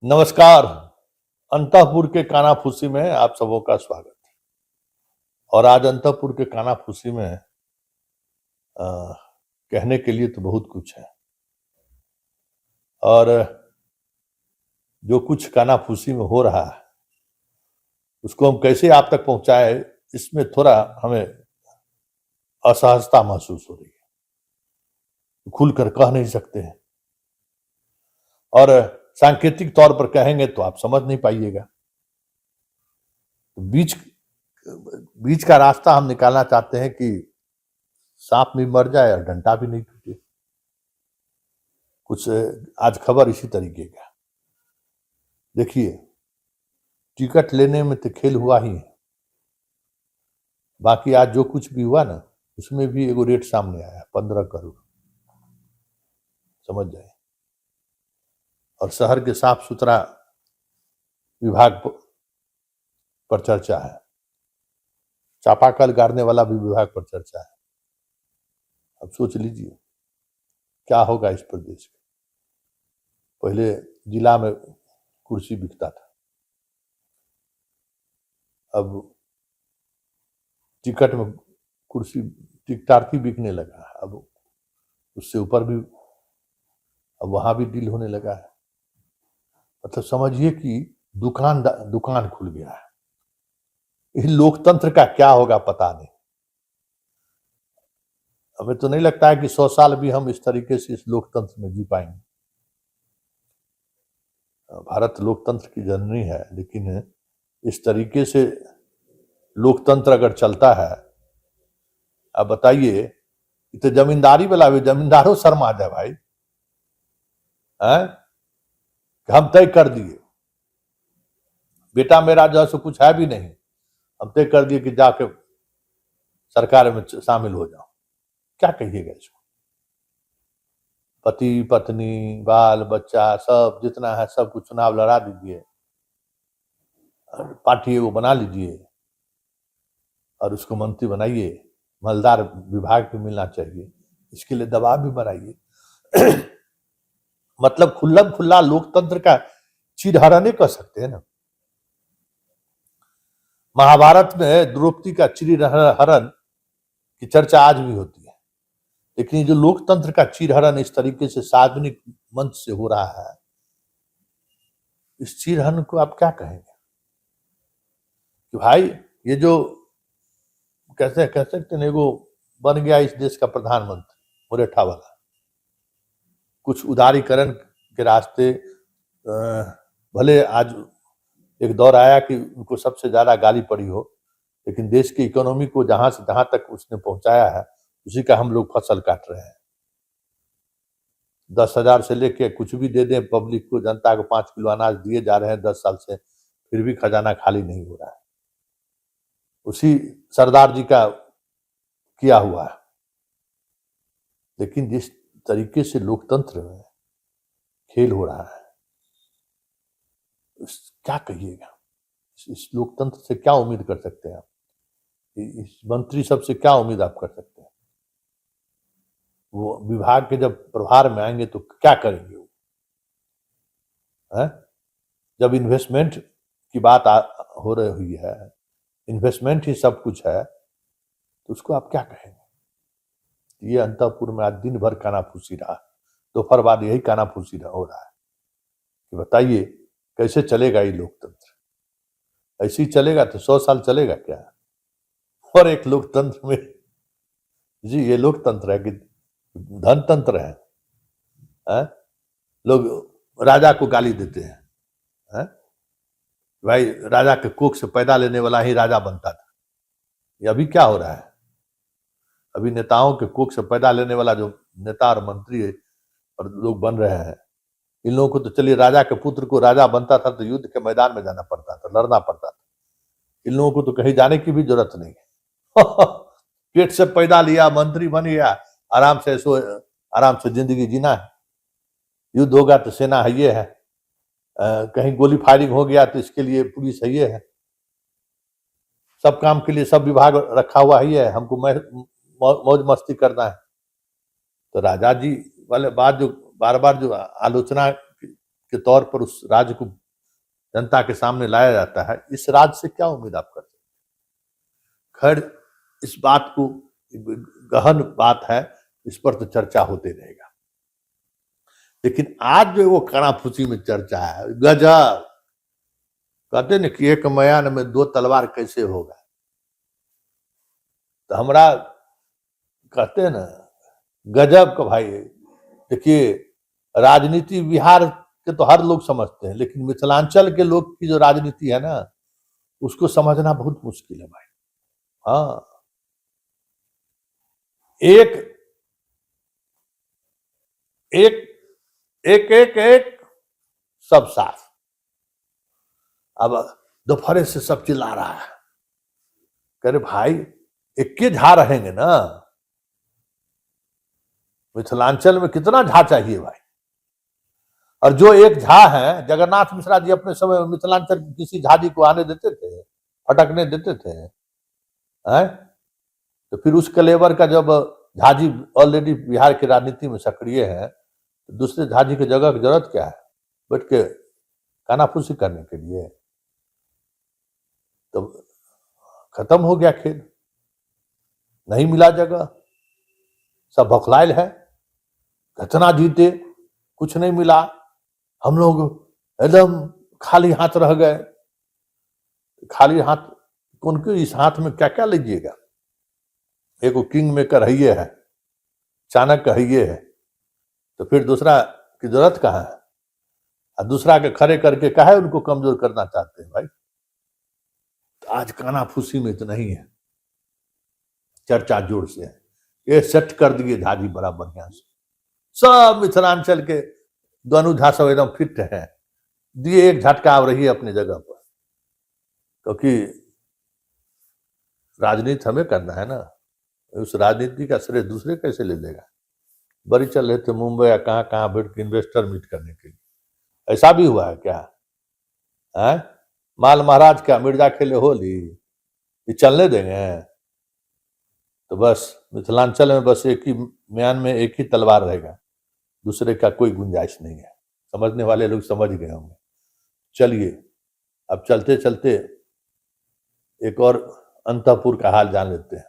नमस्कार। अंतःपुर के कानाफूसी में आप सबों का स्वागत। और आज अंतःपुर के कानाफूसी में कहने के लिए तो बहुत कुछ है, और जो कुछ कानाफूसी में हो रहा है उसको हम कैसे आप तक पहुंचाए, इसमें थोड़ा हमें असहजता महसूस हो रही है। खुलकर कह नहीं सकते हैं, और सांकेतिक तौर पर कहेंगे तो आप समझ नहीं पाइएगा। बीच बीच का रास्ता हम निकालना चाहते हैं कि सांप भी मर जाए और डंडा भी नहीं टूटे। कुछ आज खबर इसी तरीके का। देखिए, टिकट लेने में तो खेल हुआ ही है, बाकी आज जो कुछ भी हुआ ना उसमें भी एगो रेट सामने आया 15 करोड़, समझ जाए। और शहर के साफ सुथरा विभाग पर चर्चा है, चापाकल गाड़ने वाला भी विभाग पर चर्चा है। अब सोच लीजिए क्या होगा इस प्रदेश का। पहले जिला में कुर्सी बिकता था, अब टिकट में कुर्सी टिकटार्थी बिकने लगा। अब उससे ऊपर भी अब वहां भी डील होने लगा है। मतलब समझिए कि दुकान खुल गया है। इस लोकतंत्र का क्या होगा पता नहीं। हमें तो नहीं लगता है कि 100 साल भी हम इस तरीके से इस लोकतंत्र में जी पाएंगे। भारत लोकतंत्र की जननी है, लेकिन इस तरीके से लोकतंत्र अगर चलता है, अब बताइए, तो जमींदारी वाला भी जमींदारों शर्मा जाए भाई। हम तय कर दिए, बेटा मेरा जो है कुछ है भी नहीं, हम तय कर दिए कि जाके सरकार में शामिल हो जाओ। क्या कहिएगा इसको? पति पत्नी बाल बच्चा सब जितना है सब कुछ चुनाव लड़ा दीजिए, पार्टी वो बना लीजिए और उसको मंत्री बनाइए। मालदार विभाग भी मिलना चाहिए, इसके लिए दबाव भी बनाइए। मतलब खुला लोकतंत्र का चिरहरण कह सकते हैं ना। महाभारत में द्रौपदी का चिरहरण की चर्चा आज भी होती है, लेकिन जो लोकतंत्र का चिरहरण इस तरीके से सार्वजनिक मंच से हो रहा है, इस चिरहरण को आप क्या कहेंगे? कि भाई ये जो कैसे कह सकते हैं, एगो बन गया इस देश का प्रधानमंत्री मुरेठा वाला, कुछ उदारीकरण के रास्ते। भले आज एक दौर आया कि उनको सबसे ज्यादा गाली पड़ी हो, लेकिन देश की इकोनॉमी को जहां से जहां तक उसने पहुंचाया है उसी का हम लोग फसल काट रहे हैं। 10,000 से लेके कुछ भी दे दें पब्लिक को, जनता को 5 किलो अनाज दिए जा रहे हैं 10 साल से, फिर भी खजाना खाली नहीं हो रहा है। उसी सरदार जी का किया हुआ है। लेकिन जिस तरीके से लोकतंत्र में खेल हो रहा है, क्या कहिएगा? इस लोकतंत्र से क्या उम्मीद कर सकते हैं आप? इस मंत्री सब से क्या उम्मीद आप कर सकते हैं? वो विभाग के जब प्रभार में आएंगे तो क्या करेंगे वो? है? जब इन्वेस्टमेंट की बात हो रही हुई है, इन्वेस्टमेंट ही सब कुछ है, तो उसको आप क्या कहेंगे? ये अंतःपुर में आज दिन भर कानाफूसी रहा, दोपहर बाद यही कानाफूसी हो रहा है कि बताइए कैसे चलेगा ये लोकतंत्र? ऐसे ही चलेगा तो 100 साल चलेगा क्या? और एक लोकतंत्र में जी ये लोकतंत्र है कि धनतंत्र है? लोग राजा को गाली देते हैं। भाई राजा के कोख से पैदा लेने वाला ही राजा बनता था। ये अभी क्या हो रहा है? अभी नेताओं के कोख से पैदा लेने वाला जो नेता और मंत्री है और लोग बन रहे हैं, इन लोगों को तो चलिए, राजा के पुत्र को राजा बनता था तो युद्ध के मैदान में जाना पड़ता था, लड़ना पड़ता था। इन लोगों को तो कहीं जाने की भी जरूरत नहीं है। पेट से पैदा लिया, मंत्री बन गया, आराम से जिंदगी जीना है। युद्ध होगा तो सेना है ये है, कहीं गोली फायरिंग हो गया तो इसके लिए पुलिस है ये है, सब काम के लिए सब विभाग रखा हुआ है ये है, हमको मौज मस्ती करना है। तो राजा जी वाले बात जो बार बार जो आलोचना के तौर पर उस राज्य को जनता के सामने लाया जाता है, इस राज्य से क्या उम्मीद आप करते हैं? खैर, इस बात को गहन बात है, इस पर तो चर्चा होते रहेगा। लेकिन आज जो वो कानाफूसी में चर्चा है, गजब, कहते न कि एक मयान में दो तलवार कैसे होगा। तो हमरा कहते हैं ना, गजब का भाई। देखिए, राजनीति बिहार के तो हर लोग समझते हैं, लेकिन मिथिलांचल के लोग की जो राजनीति है ना, उसको समझना बहुत मुश्किल है भाई। हाँ, एक एक एक एक एक सब साफ। अब दोपहर से सब चिल्ला रहा है, कह रहे भाई इक्के झा रहेंगे ना, मिथिलांचल में कितना झा चाहिए भाई। और जो एक झा है, जगन्नाथ मिश्रा जी अपने समय में मिथिलांचल की किसी झाजी को आने देते थे, फटकने देते थे हैं? तो फिर उस कलेवर का जब झाजी ऑलरेडी बिहार की राजनीति में सक्रिय है, तो दूसरे झाजी की जगह की जरूरत क्या है बैठ के कानाफूसी करने के लिए? तो खत्म हो गया खेल, नहीं मिला जगह, सब बौखलायल है, कितना जीते कुछ नहीं मिला, हम लोग एकदम खाली हाथ रह गए। खाली हाथ उनके इस हाथ में क्या क्या लीजिएगा? एक किंग मेकर है ये है, चाणक्य है ये है, तो फिर दूसरा की जरूरत कहाँ है? और दूसरा के खड़े करके काहे उनको कमजोर करना चाहते हैं भाई? तो आज कानाफूसी में तो नहीं है, चर्चा जोर से है। ये सेट कर दिए झाजी बड़ा बढ़िया से, सब मिथिलांचल के दोनों झा सब एकदम फिट है, दिए एक झटका अब रही है अपनी जगह पर, क्योंकि राजनीति हमें करना है ना, उस राजनीति का श्रेय दूसरे कैसे ले लेगा? बड़ी चल रहे थे मुंबई या कहाँ कहाँ बैठ के इन्वेस्टर मीट करने के लिए, ऐसा भी हुआ है क्या? है माल महाराज क्या मिर्जा खेले होली, ये चलने देंगे? तो बस मिथिलांचल में बस एक ही म्यान में एक ही तलवार रहेगा, दूसरे का कोई गुंजाइश नहीं है। समझने वाले लोग समझ गए होंगे। चलिए, अब चलते चलते एक और अंतःपुर का हाल जान लेते हैं।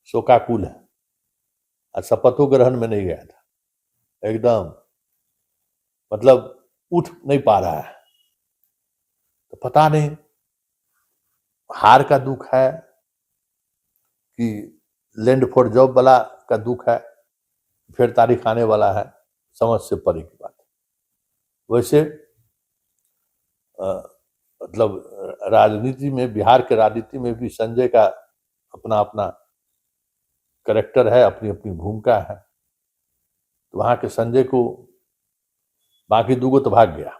शोकाकुल है, आज शपथो ग्रहण में नहीं गया था, एकदम मतलब उठ नहीं पा रहा है। तो पता नहीं हार का दुख है कि लैंड फॉर जॉब वाला का दुख है, फिर तारीख आने वाला है, समझ से परे की बात। वैसे मतलब राजनीति में, बिहार के राजनीति में भी संजय का अपना अपना कैरेक्टर है, अपनी अपनी भूमिका है। तो वहां के संजय को बाकी दूगो तो भाग गया,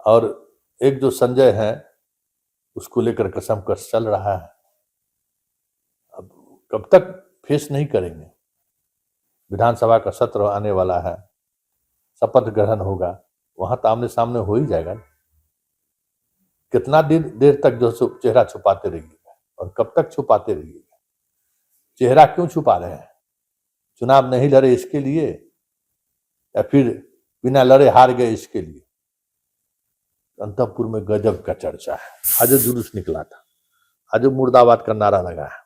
और एक जो संजय है उसको लेकर कसम कस चल रहा है। अब कब तक फेस नहीं करेंगे? विधानसभा का सत्र आने वाला है, शपथ ग्रहण होगा, वहां तो आमने सामने हो ही जाएगा। कितना देर तक जो चेहरा छुपाते रहिएगा, और कब तक छुपाते रहिएगा? चेहरा क्यों छुपा रहे हैं? चुनाव नहीं लड़े इसके लिए, या फिर बिना लड़े हार गए इसके लिए? अंतःपुर में गजब का चर्चा है। आज जुलूस निकला था, आज मुर्दाबाद का नारा लगा है,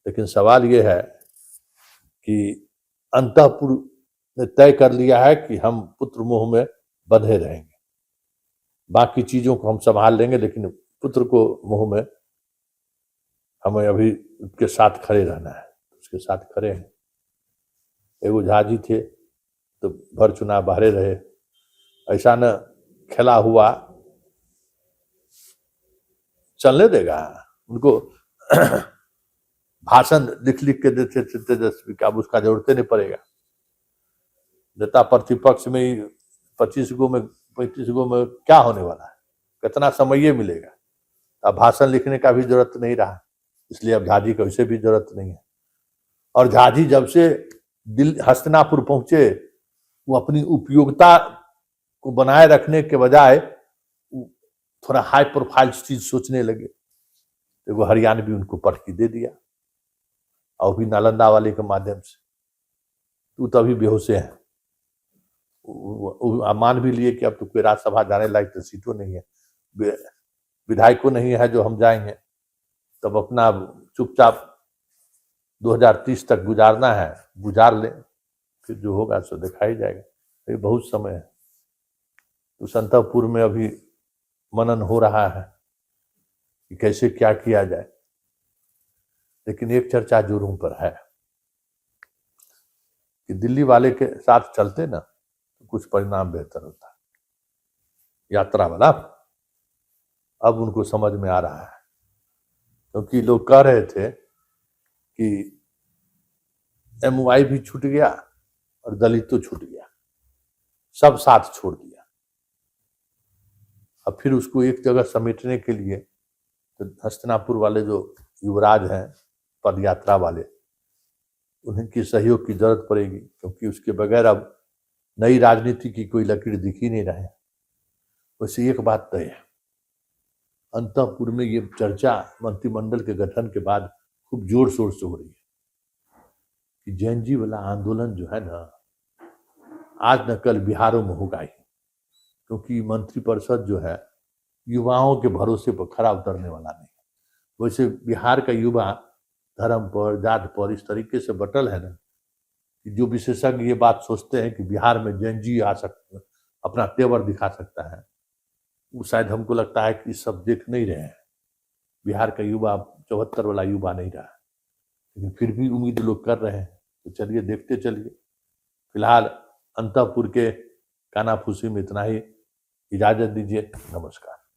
लेकिन सवाल यह है कि अंतःपुर ने तय कर लिया है कि हम पुत्र मोह में बंधे रहेंगे, बाकी चीजों को हम संभाल लेंगे, लेकिन पुत्र को मोह में हमें अभी उसके साथ खड़े रहना है। उसके साथ खड़े हैं। एगो झाजी थे तो भर चुनाव बाहरे रहे, ऐसा न खेला हुआ चलने देगा उनको? भाषण लिख लिख के देते थे तेजस्वी का, अब उसका जरूरत नहीं पड़ेगा। नेता प्रतिपक्ष में ही 25 गो में 35 गो में क्या होने वाला है? कितना समय मिलेगा? अब भाषण लिखने का भी जरूरत नहीं रहा, इसलिए अब झाजी को वैसे भी जरूरत नहीं है। और झाजी जब से हस्तिनापुर पहुंचे, वो अपनी उपयोगिता को बनाए रखने के बजाय थोड़ा हाई प्रोफाइल चीज सोचने लगे। तो वो हरियाणवी उनको पटकी दे दिया, और भी नालंदा वाले के माध्यम से। तू तो अभी बेहोशे है, मान भी लिए कि अब तो कोई राज्यसभा जाने लायक तो सीटों नहीं है, विधायकों नहीं है जो हम जाएंगे, तब अपना चुपचाप 2030 तक गुजारना है, गुजार ले, फिर जो होगा सो देखा ही जाएगा। ये बहुत समय है। तो संतकपुर में अभी मनन हो रहा है कि कैसे क्या किया जाए, लेकिन एक चर्चा जोरों पर है कि दिल्ली वाले के साथ चलते ना तो कुछ परिणाम बेहतर होता। यात्रा वाला अब उनको समझ में आ रहा है, क्योंकि लोग कह रहे थे कि MOI भी छूट गया और दलित तो छूट गया, सब साथ छोड़ दिया। अब फिर उसको एक जगह समेटने के लिए तो हस्तिनापुर वाले जो युवराज हैं, पदयात्रा वाले, उनकी सहयोग की जरूरत पड़ेगी, क्योंकि उसके बगैर अब नई राजनीति की कोई लकीर दिख ही नहीं रहे। वैसे एक बात तय है, अंतःपुर में ये चर्चा मंत्रिमंडल के गठन के बाद खूब जोर शोर से हो रही है कि जैन जी वाला आंदोलन जो है ना, आज न कल बिहारों में होगा ही, क्योंकि मंत्रिपरिषद जो है युवाओं के भरोसे पर खरा उतरने वाला नहीं। वैसे बिहार का युवा धर्म पर, जात पर इस तरीके से बटल है ना कि जो विशेषज्ञ ये बात सोचते हैं कि बिहार में जैन जी आ सकते, अपना तेवर दिखा सकता है, वो शायद हमको लगता है कि सब देख नहीं रहे हैं। बिहार का युवा 74 वाला युवा नहीं रहा, लेकिन फिर भी उम्मीद लोग कर रहे हैं। तो चलिए देखते चलिए। फिलहाल अंतःपुर के कानाफूसी में इतना ही, इजाजत दीजिए, नमस्कार।